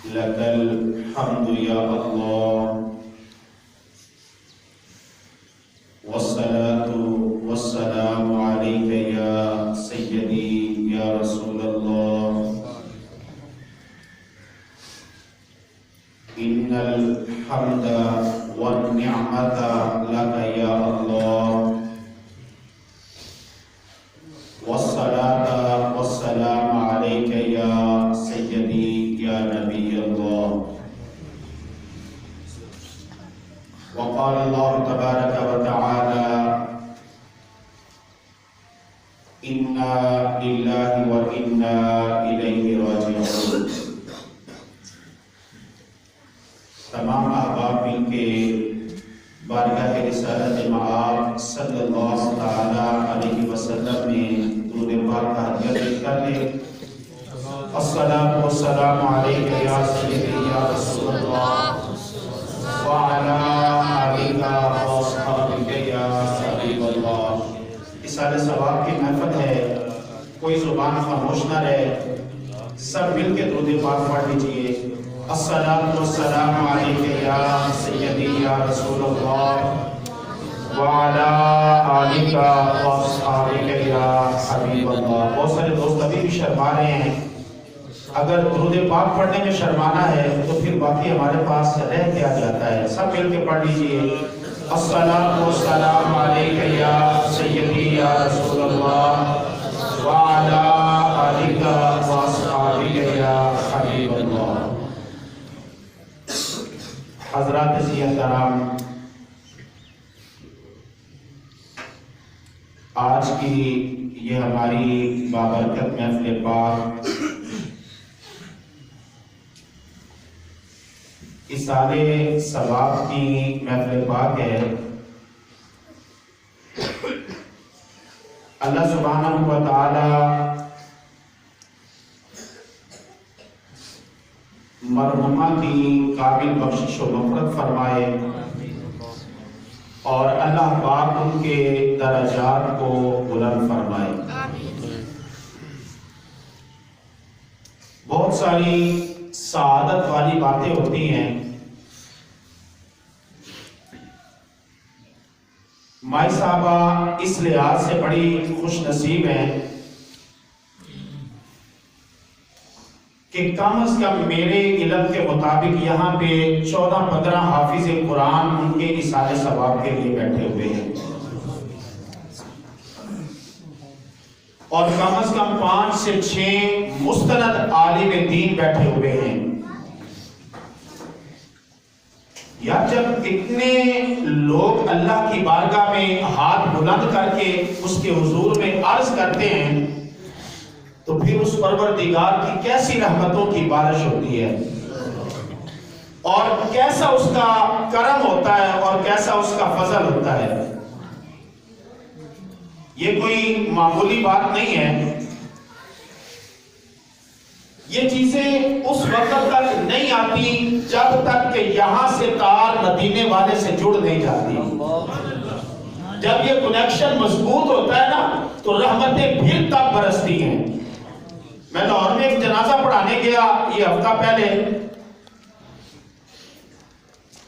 لك الحمد يا الله والصلاة والسلام عليك يا سيدي يا رسول الله إن الحمد والنعمة لك يا الله والصلاة والسلام عليك يا سيدي يا نبي الله وقال الله تبارك وتعالى إنا لله وإنا إليه راجعون تمام احباب مل کے بارگاہ رسالت مآب صلی اللہ تعالی علیہ وسلم میں درود پاک کا ہدیہ پیش کر لیں۔ الصلاۃ والسلام علیک یا سیدی یا رسول اللہ وعلی آلک واصحابک یا حبیب اللہ۔ اصالہ ثواب کی محفل ہے، کوئی زبان خاموش نہ رہے، سب مل کے درود پاک پڑھ لیجئے۔ الصلاۃ والسلام علیک یا سیدی یا رسول اللہ وعلی آلک واصحابک یا حبیب اللہ۔ بہت سارے دوست ابھی بھی شرما رہے ہیں، اگر درود پاک پڑھنے میں شرمانا ہے تو پھر باقی ہمارے پاس رہ کیا جاتا ہے، سب مل کے پڑھ لیجئے۔ الصلاۃ والسلام علیک یا سیدی یا رسول اللہ وعلی آلک واصحابک یا حبیب اللہ۔ حضرات سید کرام، آج کی یہ ہماری بابرکت محفل پاک اصالہ ثواب کی محفل پاک ہے۔ اللہ سبحانہ و تعالی مرحومہ کی قابل بخشش و مغفرت فرمائے اور اللہ پاک ان کے درجات کو بلند فرمائے۔ بہت ساری سعادت والی باتیں ہوتی ہیں، مائی صاحبہ اس لحاظ سے بڑی خوش نصیب ہیں کہ کم از کم میرے علم کے مطابق یہاں پہ 14-15 حافظ قرآن ان کے اصالہ ثواب کے لیے بیٹھے ہوئے ہیں، اور کم از کم 5 سے 6 مستند عالم دین بیٹھے ہوئے ہیں۔ یا جب اتنے لوگ اللہ کی بارگاہ میں ہاتھ بلند کر کے اس کے حضور میں عرض کرتے ہیں تو پھر اس پروردگار کی کیسی رحمتوں کی بارش ہوتی ہے، اور کیسا اس کا کرم ہوتا ہے اور کیسا اس کا فضل ہوتا ہے۔ یہ کوئی معمولی بات نہیں ہے، یہ چیزیں اس وقت تک نہیں آتی جب تک کہ یہاں سے تار مدینے والے سے جڑ نہیں جاتی۔ جب یہ کنیکشن مضبوط ہوتا ہے نا تو رحمتیں پھر تب برستی ہیں۔ میں لاہور میں ایک جنازہ پڑھانے گیا یہ ہفتہ پہلے،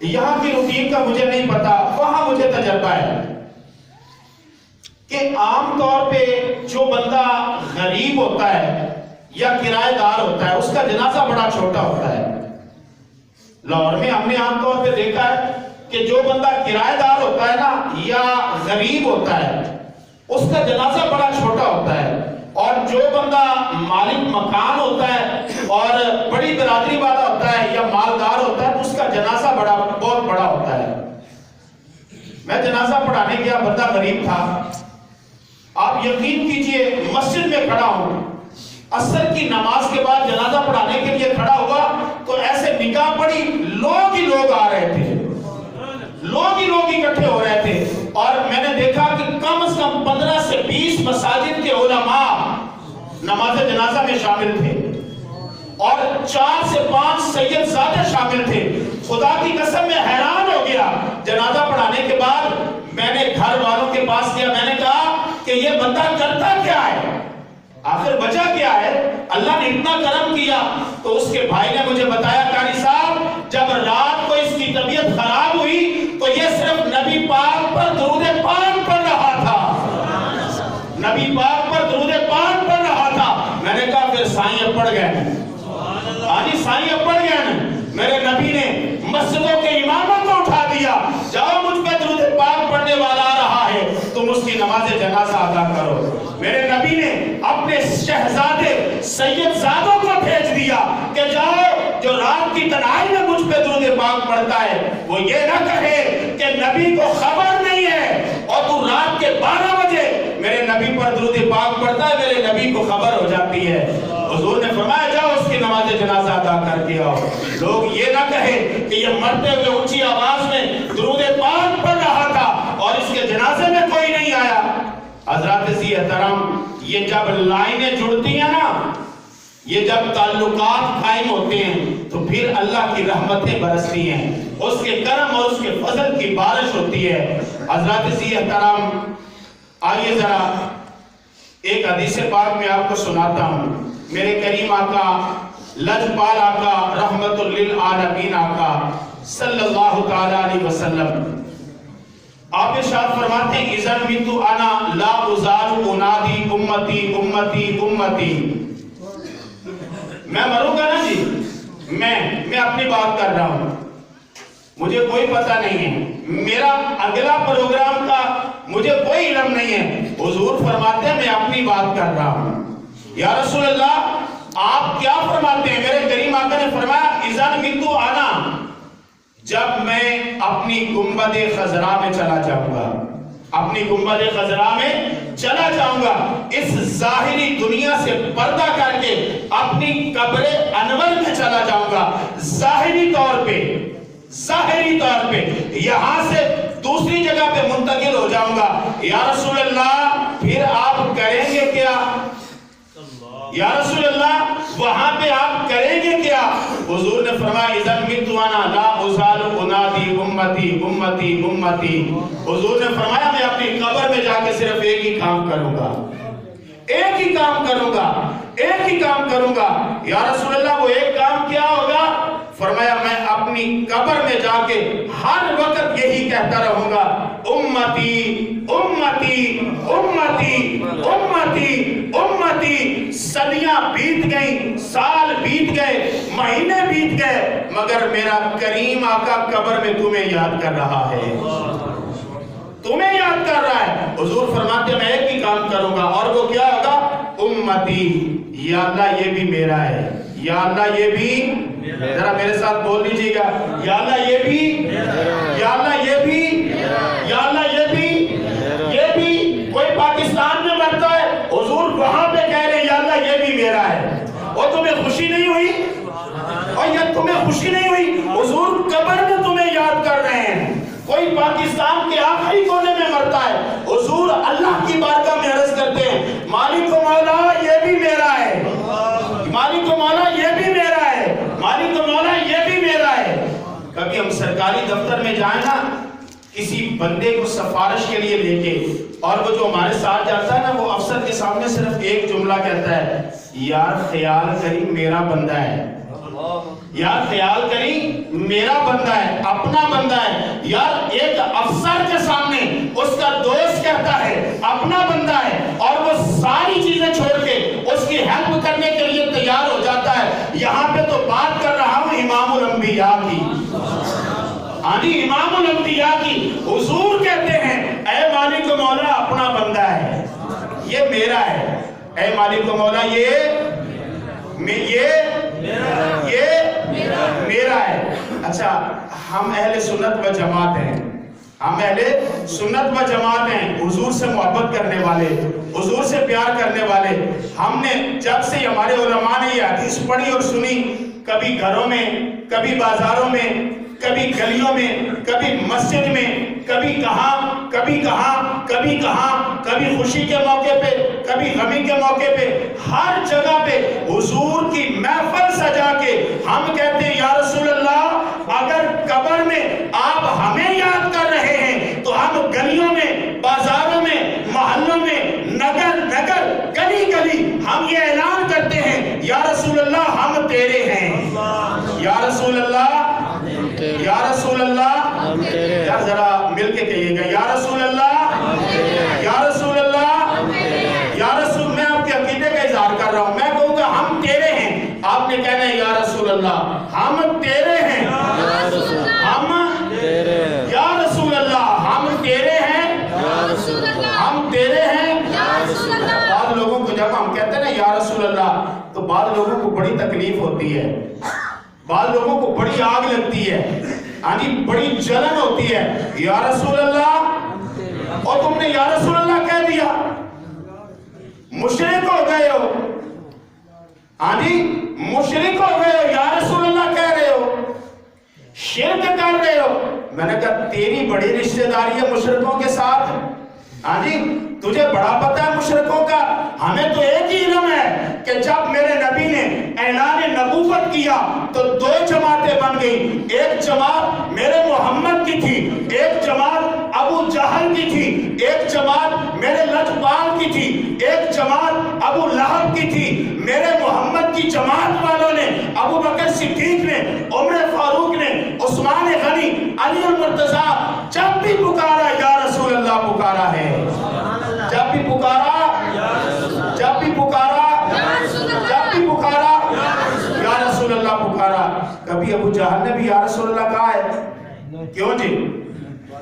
یہاں کی روٹین کا مجھے نہیں پتا، وہاں مجھے تجربہ ہے کہ عام طور پہ جو بندہ غریب ہوتا ہے یا کرایہ دار ہوتا ہے اس کا جنازہ بڑا چھوٹا ہوتا ہے۔ لاہور میں ہم نے عام طور پہ دیکھا ہے کہ جو بندہ کرایہ دار ہوتا ہے نا یا غریب ہوتا ہے اس کا جنازہ بڑا چھوٹا ہوتا ہے، اور جو بندہ مالک مکان ہوتا ہے اور بڑی برادری والا ہوتا ہے یا مالدار ہوتا ہے اس کا جنازہ بہت بڑا ہوتا ہے۔ میں جنازہ پڑھانے گیا، بندہ غریب تھا، آپ یقین کیجئے مسجد میں کھڑا ہوں، عصر کی نماز کے بعد جنازہ پڑھانے کے لیے کھڑا ہوا تو ایسے نگاہ پڑی، لوگ ہی لوگ آ رہے تھے، لوگ ہی لوگ اکٹھے ہو رہے تھے، اور میں نے دیکھا کہ کم از کم 15 سے 20 مساجد کے علماء نماز جنازہ میں شامل تھے، اور 4 سے 5 سید زادے شامل تھے۔ خدا کی قسم میں حیران ہو گیا۔ جنازہ پڑھانے کے بعد میں نے گھر والوں کے پاس گیا، میں نے کہا کہ یہ بندہ کرتا کیا ہے، آخر وجہ کیا ہے؟ اللہ نے اتنا کرم کیا تو اس کے بھائی نے مجھے بتایا قاری صاحب جب رات کو اس کی طبیعت خراب ہوئی تو یہ صرف نبی پاک پر درود پاک پڑھ رہا تھا، نبی پاک پر درود پاک پڑھ رہا تھا۔ میں نے کہا پھر سائیں پڑھ گئے، آجی سائیں پڑھ گئے۔ میرے نبی نے مسجدوں کے اماموں کو اٹھا دیا، جاؤ مجھ پہ درود پاک پڑھنے والا آ رہا ہے تم اس کی نماز جنازہ ادا کرو۔ میرے نبی نے اپنے شہزادے سید زادوں کو بھیج دیا کہ جاؤ جو رات کی تنہائی میں مجھ پہ درود پاک پڑھتا ہے وہ یہ نہ کہے کہ نبی کو خبر نہیں ہے، اور تو رات کے 12 بجے میرے نبی پر درود پاک پڑھتا ہے، میرے نبی کو خبر ہو جاتی ہے۔ حضور نے فرمایا جاؤ اس کی نماز جنازہ ادا کر کے آؤ۔ لوگ یہ نہ کہے کہ یہ مرتے ہوئے اونچی آواز میں درود پاک پڑھ رہا تھا اور اس کے جنازے میں کوئی نہیں آیا۔ حضرات ذی احترام، یہ جب لائنیں جڑتی ہیں نا، یہ جب تعلقات قائم ہوتے ہیں تو پھر اللہ کی رحمتیں برستی ہیں، اس کے کرم اور اس کے فضل کی بارش ہوتی ہے۔ حضرات ذی احترام، آئیے ذرا ایک حدیث پاک میں آپ کو سناتا ہوں۔ میرے کریم آقا، لجپال آقا، رحمت للعالمین آقا صلی اللہ تعالیٰ علیہ وسلم آپ ارشاد فرماتے ہیں اذن میتو انا لا ازال انادی امتی امتی امتی۔ میں مروں گا نا جی، میں اپنی بات کر رہا ہوں، مجھے کوئی پتہ نہیں ہے، میرا اگلا پروگرام کا مجھے کوئی علم نہیں ہے۔ حضور فرماتے ہیں میں اپنی بات کر رہا ہوں۔ یا رسول اللہ آپ کیا فرماتے ہیں؟ میرے کریم آقا نے فرمایا اذن میتو انا، جب میں اپنی گنبد خضراء میں چلا جاؤں گا، اپنی گنبد خضراء میں چلا جاؤں گا، اس ظاہری دنیا سے پردہ کر کے اپنی قبر انور میں چلا جاؤں گا، ظاہری طور پہ یہاں سے دوسری جگہ پہ منتقل ہو جاؤں گا۔ یا رسول اللہ پھر آپ کریں گے کیا؟ یا رسول اللہ وہاں پہ آپ کریں گے کیا؟ حضور نے فرمایا اذن میتو انا لا ازال انادی امتی امتی امتی۔ حضور نے فرمایا میں اپنی قبر میں جا کے صرف ایک ہی کام کروں گا، ایک ہی کام کروں گا، ایک ہی کام کروں گا۔ یا رسول اللہ وہ ایک کام کیا ہوگا؟ فرمایا میں اپنی قبر میں جا کے ہر وقت یہی کہتا رہوں گا امتی امتی امتی امتی امتی۔ صدیاں بیت گئیں، سال بیت گئے، مہینے بیت گئے، مگر میرا کریم آقا قبر میں تمہیں یاد کر رہا ہے، تمہیں یاد کر رہا ہے۔ حضور فرماتے ہیں میں ایک ہی کام کروں گا، اور وہ کیا ہوگا؟ امتی۔ یا اللہ یہ بھی میرا ہے، یا اللہ یہ بھی، ذرا میرے ساتھ بول لیجیے گا، یا اللہ یہ بھی، یا اللہ یہ بھی، یا اللہ یہ بھی، یہ بھی۔ کوئی پاکستان میں مرتا ہے، حضور وہاں پہ کہہ رہے ہیں یا اللہ یہ بھی میرا ہے۔ اور تمہیں خوشی نہیں ہوئی؟ اور یہ تمہیں خوشی نہیں ہوئی؟ حضور قبر میں تمہیں یاد کر رہے ہیں۔ کوئی پاکستان کے آخری کونے میں مرتا ہے، حضور اللہ کی بارگاہ میں عرض کرتے ہیں مالک و مولا یہ بھی میرا ہے، مالک و مولا یہ بھی میرا ہے، مالک و مولا یہ بھی میرا ہے۔ کبھی ہم سرکاری دفتر میں جائیں نا، کسی بندے کو سفارش کے لیے لے کے، اور وہ جو ہمارے ساتھ جاتا ہے نا وہ افسر کے سامنے صرف ایک جملہ کہتا ہے یار خیال کری میرا بندہ ہے، یار خیال کری میرا بندہ ہے، اپنا بندہ ہے۔ یار ایک افسر کے سامنے اس کا دوست کہتا ہے اپنا بندہ ہے، اور وہ ساری چیزیں چھوڑ کے اس کی ہیلپ کرنے کے لیے تیار ہو جاتا ہے۔ یہاں پہ تو بات کر رہا ہوں امام الانبیاء کی، امام الانبیاء کی۔ حضور کہتے ہیں اے مالک و مولا اپنا بندہ ہے، یہ میرا ہے، اے مالک و مولا یہ میرا ہے۔ اچھا ہم اہل سنت و جماعت ہیں، ہم اہل سنت و جماعت ہیں، حضور سے محبت کرنے والے، حضور سے پیار کرنے والے۔ ہم نے جب سے ہمارے علماء نے یہ حدیث پڑھی اور سنی، کبھی گھروں میں، کبھی بازاروں میں، کبھی گلیوں میں، کبھی مسجد میں، کبھی کہاں کبھی کہاں کبھی کہاں، کبھی خوشی کے موقع پہ، کبھی غمی کے موقع پہ، ہر جگہ پہ حضور کی محفل سجا کے ہم کہتے ہیں یا رسول اللہ اگر قبر میں آپ ہمیں یاد کر رہے ہیں تو ہم گلیوں میں، بازاروں میں، محلوں میں، نگر نگر، گلی گلی ہم یہ اعلان کرتے ہیں یا رسول اللہ ہم تیرے ہیں، یا رسول اللہ، یا رسول اللہ، یار ذرا مل کے کہیے گا، یا رسول اللہ، یا رسول اللہ، یا رسول، میں آپ کے عقیدے کا اظہار کر رہا ہوں، میں کہوں گا ہم تیرے ہیں، آپ نے کہنا ہے یا رسول اللہ، ہم تیرے ہیں، ہم تیرے ہیں، یا رسول اللہ، ہم تیرے ہیں، ہم تیرے ہیں۔ بعض لوگوں کو جب ہم کہتے ہیں نا یا رسول اللہ تو بعض لوگوں کو بڑی تکلیف ہوتی ہے، بعض لوگوں کو بڑی آگ لگتی ہے، ہاں جی بڑی جلن ہوتی ہے، یا رسول اللہ، اور تم نے یا رسول اللہ کہہ دیا، مشرک ہو گئے ہو، ہاں جی مشرک ہو گئے ہو، یا رسول اللہ کہہ رہے ہو، شرک کر رہے ہو۔ میں نے کہا تیری بڑی رشتہ داری ہے مشرکوں کے ساتھ، ہاں جی تجھے بڑا پتہ ہے مشرکوں کا، ہمیں تو ایک ہی علم ہے کہ جب میرے نبی نے اعلان نبوت کیا تو دو جماعتیں بن گئی، ایک جماعت میرے محمد کی تھی، ایک جماعت ابو جہل کی تھی، ایک جماعت میرے لجپال کی تھی، ایک جماعت ابو لہب کی تھی۔ میرے محمد کی جماعت والوں نے، ابو بکر صدیق نے، عمر فاروق نے، عثمان غنی، علی المرتضیٰ، جب بھی پکارا یا رسول اللہ پکارا ہے، جب بھی پکارا، جب بھی پکارا، جب بھی پکارا یا رسول اللہ پکارا۔ کبھی ابو جہل نے بھی یا رسول اللہ کہا ہے؟ کیوں جی؟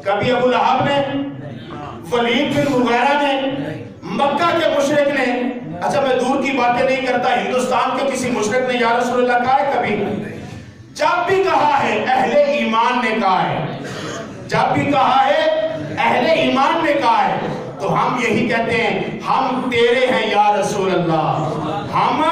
کبھی ابو لہب نے، ولید بن مغیرہ نے، مکہ کے مشرک نے، اچھا میں دور کی باتیں نہیں کرتا، ہندوستان کے کسی مشرک نے یا رسول اللہ کہا ہے کبھی؟ جب بھی کہا ہے اہل ایمان نے کہا ہے، جب بھی کہا ہے اہل ایمان نے کہا ہے، تو ہم یہی کہتے ہیں ہم تیرے ہیں یا رسول اللہ، ہم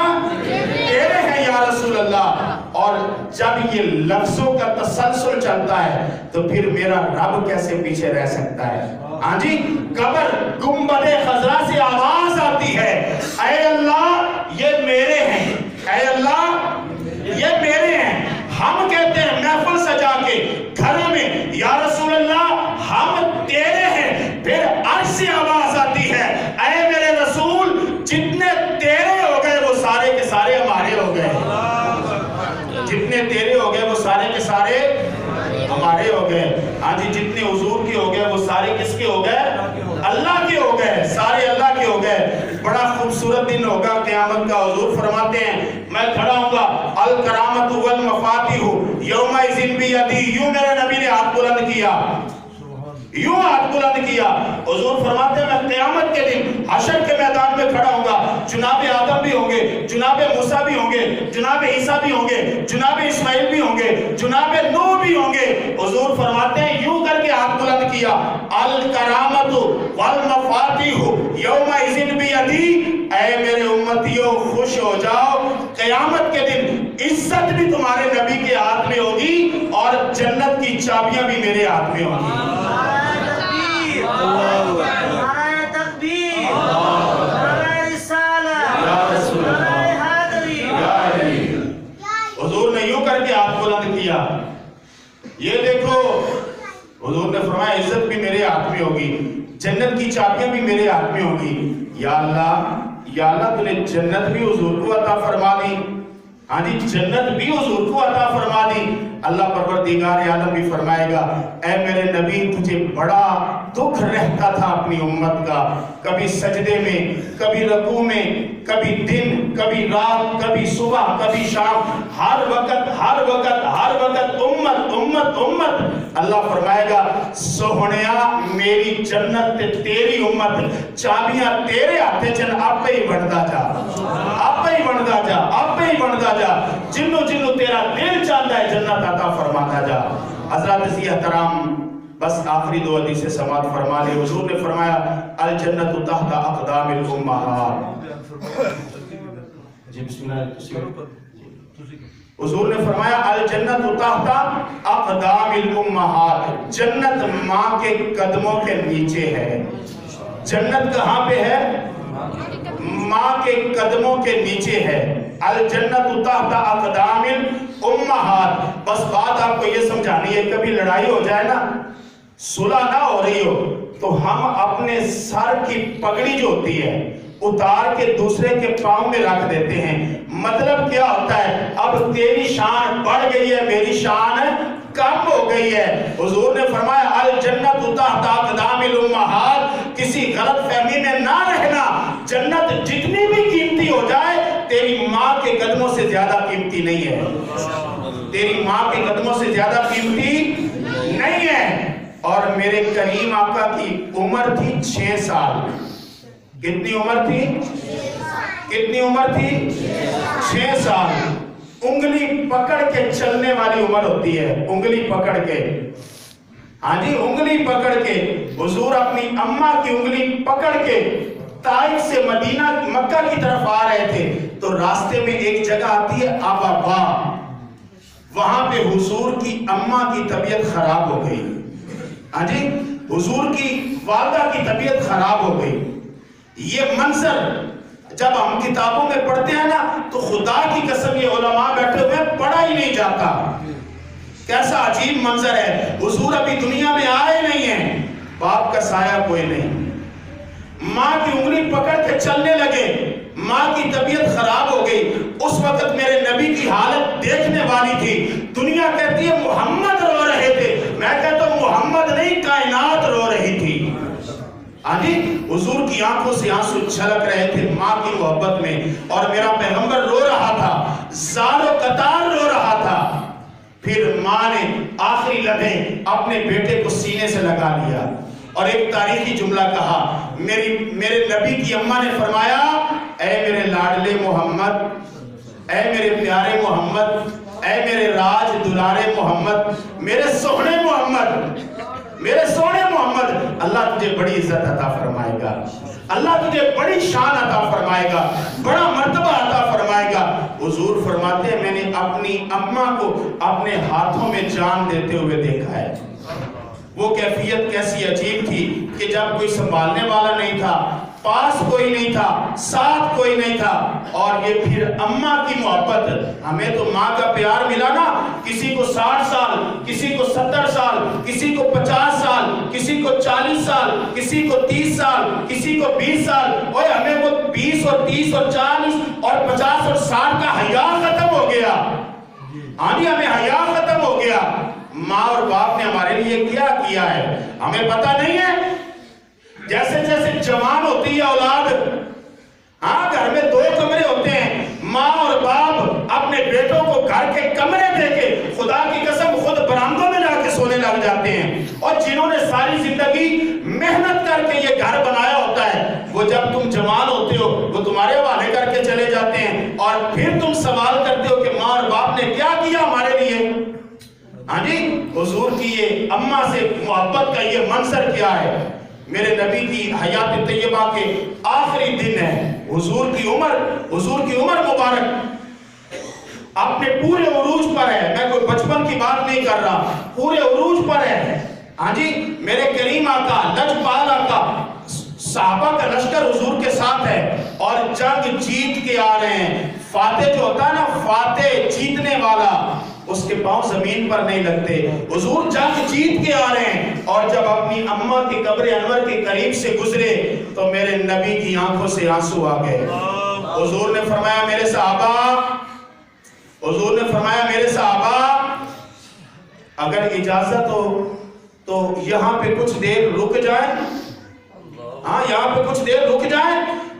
تیرے ہیں یا رسول اللہ۔ اور جب یہ لفظوں کا تسلسل چلتا ہے تو پھر میرا رب کیسے پیچھے رہ سکتا ہے؟ ہاں جی قبر گنبد خضرا سے آواز آتی ہے، اے اللہ یہ میرے ہیں، اے اللہ یہ میرے ہیں۔ ہم کہتے ہیں محفل سجا کے گھروں میں یا رسول اللہ ہم تیرے ہیں، پھر عرش سے آواز آتی ہے، اے میرے رسول جتنے تیرے ہو گئے وہ سارے کے سارے ہمارے ہو گئے، جتنے تیرے ہو گئے وہ سارے کے سارے ہمارے ہو گئے۔ ہاں جی جتنے حضور کے ہو گئے وہ سارے کس کے ہو گئے؟ اللہ کے ہو گئے، سارے اللہ کے ہو گئے۔ بڑا خوبصورت دن ہوگا قیامت کا، حضور فرماتے ہیں میں کھڑا ہوں گا، الکرامت والمفاتیح یومئذ بیدی، یوں میرے نبی نے ہاتھ بلند کیا، یوں ہاتھ بلند کیا، حضور فرماتے ہیں میں قیامت کے دن حشر کے میدان میں کھڑا ہوں گا، جناب آدم بھی ہوں گے، جناب موسیٰ بھی ہوں گے، جناب عیسیٰ بھی ہوں گے، جناب اسماعیل بھی ہوں گے، جناب نوح بھی ہوں گے۔ حضور فرماتے ہیں یوں کر کے ہاتھ بلند کیا، الکرامت والمفاتیح یومئذ بیدی، اے میرے امتیوں خوش ہو جاؤ، قیامت کے دن عزت بھی تمہارے نبی کے ہاتھ میں ہوگی اور جنت کی چابیاں بھی میرے ہاتھ میں ہوگی۔ حضور نے یوں کر کے ہاتھ بلند کیا، یہ دیکھو حضور نے فرمایا عزت بھی میرے ہاتھ میں ہوگی، جنت کی چابیاں بھی میرے ہاتھ میں ہوگی۔ یا اللہ تو نے جنت بھی حضور کو عطا فرما دی، ہاں جی جنت بھی حضور کو عطا فرما دی۔ اللہ پروردگار عالم بھی فرمائے گا اے میرے نبی تجھے بڑا دکھ رہتا تھا اپنی امت کا، کبھی سجدے میں، کبھی رکوع میں، کبھی دن، کبھی رات، کبھی صبح، کبھی شام، ہر وقت امت۔ اللہ فرمائے گا سوہنیا میری جنت تیری امت، چابیاں تیرے ہاتھ چن آپ ہی بڑھتا جا، آپ ہی بڑھتا جا، آپ ہی بڑھتا جا، جنو تیرا دل چاہتا ہے جنت عطا فرماتا جا۔ حضرات سی احترام بس آخری دو حدیثیں سماعت فرما لے۔ حضور نے فرمایا الجنت تحت اقدام الامہات، جی بسم اللہ، حضور نے فرمایا الجنت تحت اقدام الامہات، جنت ماں کے قدموں کے نیچے ہے۔ جنت کہاں پہ ہے؟ ماں کے قدموں کے نیچے ہے۔ الجنت تحت اقدام الامہات۔ بس بات آپ کو یہ سمجھانی ہے، کبھی لڑائی ہو جائے نا، صلح نہ ہو رہی ہو، تو ہم اپنے سر کی پگڑی جو ہوتی ہے اتار کے دوسرے کے پاؤں میں رکھ دیتے ہیں۔ مطلب کیا ہوتا ہے؟ اب تیری شان بڑھ گئی ہے، میری شان کم ہو گئی ہے۔ حضور نے فرمایا الجنت تحت اقدام الامہات، کسی غلط فہمی میں نہ رہنا، جنت جتنی بھی قیمتی ہو جائے تیری ماں کے قدموں سے زیادہ قیمتی نہیں ہے، تیری ماں کے قدموں سے زیادہ قیمتی نہیں ہے۔ اور میرے کریم آقا کی عمر تھی 6 سال۔ کتنی عمر تھی؟ کتنی عمر تھی؟ 6 سال۔ انگلی پکڑ کے چلنے والی عمر ہوتی ہے، انگلی پکڑ کے، ہاں جی انگلی پکڑ کے۔ حضور اپنی اماں کی انگلی پکڑ کے طائف سے مدینہ مکہ کی طرف آ رہے تھے، تو راستے میں ایک جگہ آتی ہے آبابا، وہاں پہ حضور کی اماں کی طبیعت خراب ہو گئی، ہاں جی حضور کی والدہ کی طبیعت خراب ہو گئی۔ یہ منظر جب ہم کتابوں میں پڑھتے ہیں نا تو خدا کی قسم یہ علماء بیٹھے ہوئے پڑھا ہی نہیں جاتا، کیسا عجیب منظر ہے۔ حضور ابھی دنیا میں آئے نہیں ہیں، باپ کا سایہ کوئی نہیں، ماں کی انگلی پکڑ کے چلنے لگے، ماں کی طبیعت خراب ہو گئی۔ اس وقت میرے نبی کی حالت دیکھنے والی تھی، دنیا کہتی ہے محمد رو رہے تھے، میں کہتا ہوں محمد نہیں، کائنات رو رہی تھی۔ حضور کی آنکھوں سے آنسو چھلک رہے تھے ماں کی محبت میں، اور میرا پیغمبر رو رہا تھا، زار و قطار رو رہا تھا۔ پھر ماں نے آخری لمحے اپنے بیٹے کو سینے سے لگا لیا اور ایک تاریخی جملہ کہا، میرے نبی کی اماں نے فرمایا اے میرے لاڈلے محمد، اے میرے پیارے محمد، اے میرے راج دلارے محمد، میرے سونے محمد، میرے سونے محمد، اللہ تجھے بڑی عزت عطا فرمائے گا، اللہ تجھے بڑی شان عطا فرمائے گا، بڑا مرتبہ عطا فرمائے گا۔ حضور فرماتے ہیں میں نے اپنی اماں کو اپنے ہاتھوں میں جان دیتے ہوئے دیکھا ہے۔ وہ کیفیت کیسی عجیب تھی کہ جب کوئی سنبھالنے والا نہیں تھا، پاس کوئی نہیں تھا، ساتھ کوئی نہیں تھا، اور یہ پھر اماں کی محبت۔ ہمیں تو ماں کا پیار ملا نا، کسی کو 60 سال، کسی کو 70 سال، کسی کو 50 سال، کسی کو 40 سال، کسی کو 30 سال، کسی کو 20 سال، اور ہمیں وہ 20 اور 30 اور 40 اور 50 اور 60 کا حیا ختم ہو گیا۔ ہاں جی ہمیں حیا ختم ہو گیا۔ ماں اور باپ نے ہمارے لیے کیا کیا ہے ہمیں پتہ نہیں ہے۔ جیسے جیسے جوان ہوتی ہے اولاد، ہاں گھر میں 2 کمرے ہوتے ہیں، ماں اور باپ اپنے بیٹوں کو گھر کے کمرے دے کے خدا کی قسم خود برآمدوں میں جا کے سونے لگ جاتے ہیں، اور جنہوں نے ساری زندگی محنت کر کے یہ گھر بنایا ہوتا ہے، وہ جب تم جوان ہوتے ہو وہ تمہارے حوالے کر کے چلے جاتے ہیں، اور پھر تم سوال کرتے ہو کہ ماں اور باپ نے کیا کیا ہمارے لیے۔ ہاں جی حضور کی یہ اماں سے محبت کا یہ منظر کیا ہے۔ میرے نبی کی حیات طیبہ کے آخری دن ہے، حضور کی عمر مبارک اپنے پورے عروج پر ہے، میں کوئی بچپن کی بات نہیں کر رہا، پورے عروج پر ہے۔ ہاں جی میرے کریم آقا، لجپال آقا، صحابہ کا لشکر حضور کے ساتھ ہے اور جنگ جیت کے آ رہے ہیں۔ فاتح جو ہوتا ہے نا، فاتح جیتنے والا، اس کے پاؤں زمین پر نہیں لگتے۔ حضور جنگ جیت کے آ رہے ہیں، اور جب اپنی اماں کی قبر انور کے قریب سے گزرے تو میرے نبی کی آنکھوں سے آنسو آ گئے۔ حضور نے فرمایا میرے صحابہ، اگر اجازت ہو تو یہاں پہ کچھ دیر رک جائیں، ہاں یہاں پہ کچھ دیر رک جائیں۔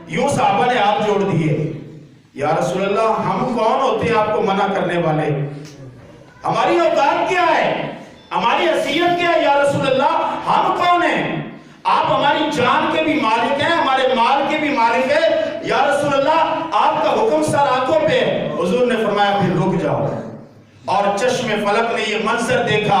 یوں صحابہ نے ہاتھ جوڑ دیے، یا رسول اللہ ہم کون ہوتے ہیں آپ کو منع کرنے والے، ہماری اوقات کیا ہے، ہماری حیثیت کیا ہے یا رسول اللہ، ہم کون ہیں، آپ ہماری جان کے بھی مالک ہیں، ہمارے مال کے بھی مالک ہیں، یا رسول اللہ آپ کا حکم سر آنکھوں پہ ہے۔ حضور نے فرمایا پھر رک جاؤ، اور چشم فلک نے یہ منظر دیکھا،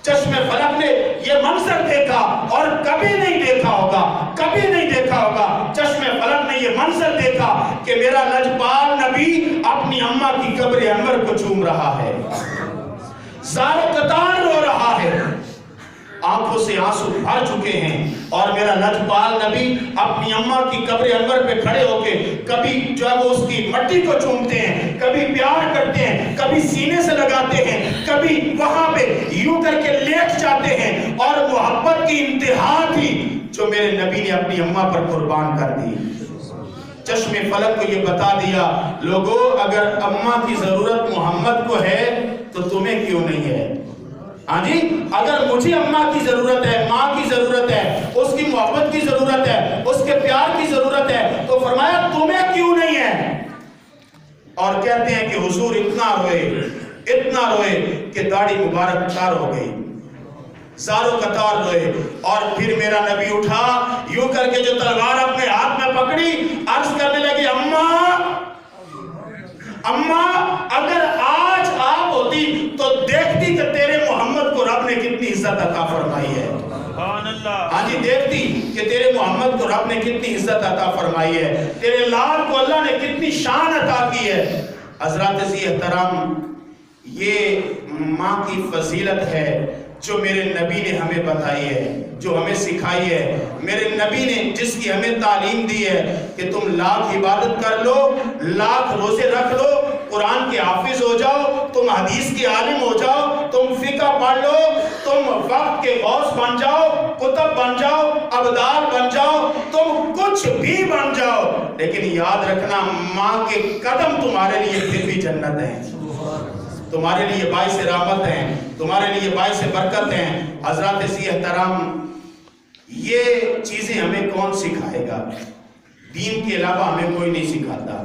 چشم فلک نے یہ منظر دیکھا، اور کبھی نہیں دیکھا ہوگا، کبھی نہیں دیکھا ہوگا، چشم فلک نے یہ منظر دیکھا کہ میرا لجپال نبی اپنی اماں کی قبر انور کو چوم رہا ہے، زار و قطار رو رہا ہے، آنکھوں سے آنسو بھر چکے ہیں، اور میرا لجپال نبی اپنی اماں کی قبر انور پہ کھڑے ہو کے کبھی جو ہے وہ اس کی مٹی کو چومتے ہیں، کبھی پیار کرتے ہیں، کبھی سینے سے لگاتے ہیں، کبھی وہاں پہ یوں کر کے لیٹ جاتے ہیں، اور محبت کی انتہا تھی جو میرے نبی نے اپنی اماں پر قربان کر دی۔ چشم فلک کو یہ بتا دیا لوگوں اگر اماں کی ضرورت محمد کو ہے تو تمہیں کیوں نہیں ہے؟ ہاں جی، اگر مجھے اماں کی ضرورت ہے، ماں کی ضرورت ہے، اس کی محبت کی ضرورت ہے، اس کے پیار کی ضرورت ہے، تو فرمایا تمہیں کیوں نہیں ہے؟ اور کہتے ہیں کہ حضور اتنا روئے کہ داڑھی مبارک تار ہو گئی، زاروں قطار روئے. اور پھر میرا نبی اٹھا یوں کر کے جو تلوار اپنے ہاتھ میں پکڑی، عرض کرنے لگی اماں اگر آج آپ ہوتی تو دیکھتی کہ تیرے محمد کو رب نے کتنی عزت عطا فرمائی ہے. ہاں جی، دیکھتی کہ تیرے محمد کو رب نے کتنی عزت عطا فرمائی ہے، تیرے لال کو اللہ نے کتنی شان عطا کی ہے. حضرات ذی احترام، یہ ماں کی فضیلت ہے جو میرے نبی نے ہمیں بتائی ہے، جو ہمیں سکھائی ہے. میرے نبی نے جس کی ہمیں تعلیم دی ہے کہ تم لاکھ عبادت کر لو، لاکھ روزے رکھ لو، قرآن کے حافظ ہو جاؤ، تم حدیث کے عالم ہو جاؤ، تم فقہ پڑھ لو، تم وقت کے غوث بن جاؤ، کتب بن جاؤ، ابدال بن جاؤ، تم کچھ بھی بن جاؤ، لیکن یاد رکھنا ماں کے قدم تمہارے لیے پھر بھی جنت ہیں، تمہارے لیے باعث رحمت ہیں، تمہارے لیے باعث برکت ہیں. حضرات ذی احترام، یہ چیزیں ہمیں کون سکھائے گا؟ دین کے علاوہ ہمیں کوئی نہیں سکھاتا.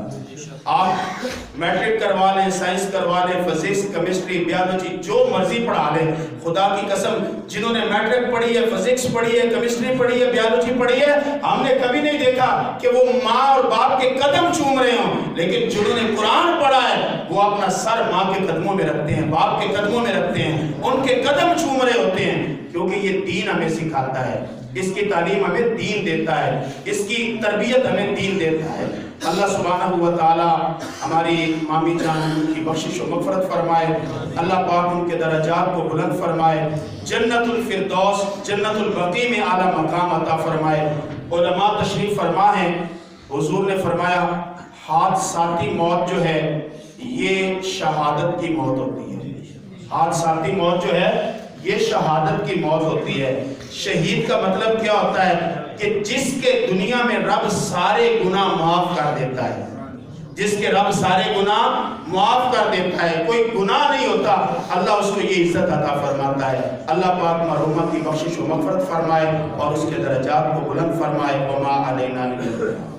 آپ میٹرک کروا لیں، سائنس کروا لیں، فزکس، کیمسٹری، بیالوجی، جو مرضی پڑھا لیں، خدا کی قسم جنہوں نے میٹرک پڑھی ہے، فزکس پڑھی ہے، کیمسٹری پڑھی ہے، بیالوجی پڑھی ہے، ہم نے کبھی نہیں دیکھا کہ وہ ماں اور باپ کے قدم چوم رہے ہوں. لیکن جنہوں نے قرآن پڑھا ہے وہ اپنا سر ماں کے قدموں میں رکھتے ہیں، باپ کے قدموں میں رکھتے ہیں، ان کے قدم چوم رہے ہوتے ہیں، کیونکہ یہ دین ہمیں سکھاتا ہے، اس کی تعلیم ہمیں دین دیتا ہے، اس کی تربیت ہمیں دین دیتا ہے. اللہ سبحانہ و تعالی ہماری مامی جان کی بخشش و مغفرت فرمائے، اللہ پاک ان کے درجات کو بلند فرمائے، جنت الفردوس، جنت البقیع میں اعلیٰ مقام عطا فرمائے. علماء تشریف فرما ہیں، حضور نے فرمایا حادثاتی موت جو ہے یہ شہادت کی موت ہوتی ہے. حادثاتی موت جو ہے یہ شہادت کی موت ہوتی ہے. شہید کا مطلب کیا ہوتا ہے؟ کہ جس کے دنیا میں رب سارے گناہ معاف کر دیتا ہے، جس کے رب سارے گناہ معاف کر دیتا ہے، کوئی گناہ نہیں ہوتا، اللہ اس کو یہ عزت عطا فرماتا ہے. اللہ پاک مرحومہ کی بخشش و مغفرت فرمائے اور اس کے درجات کو بلند فرمائے. وما علینا الا البلاغ.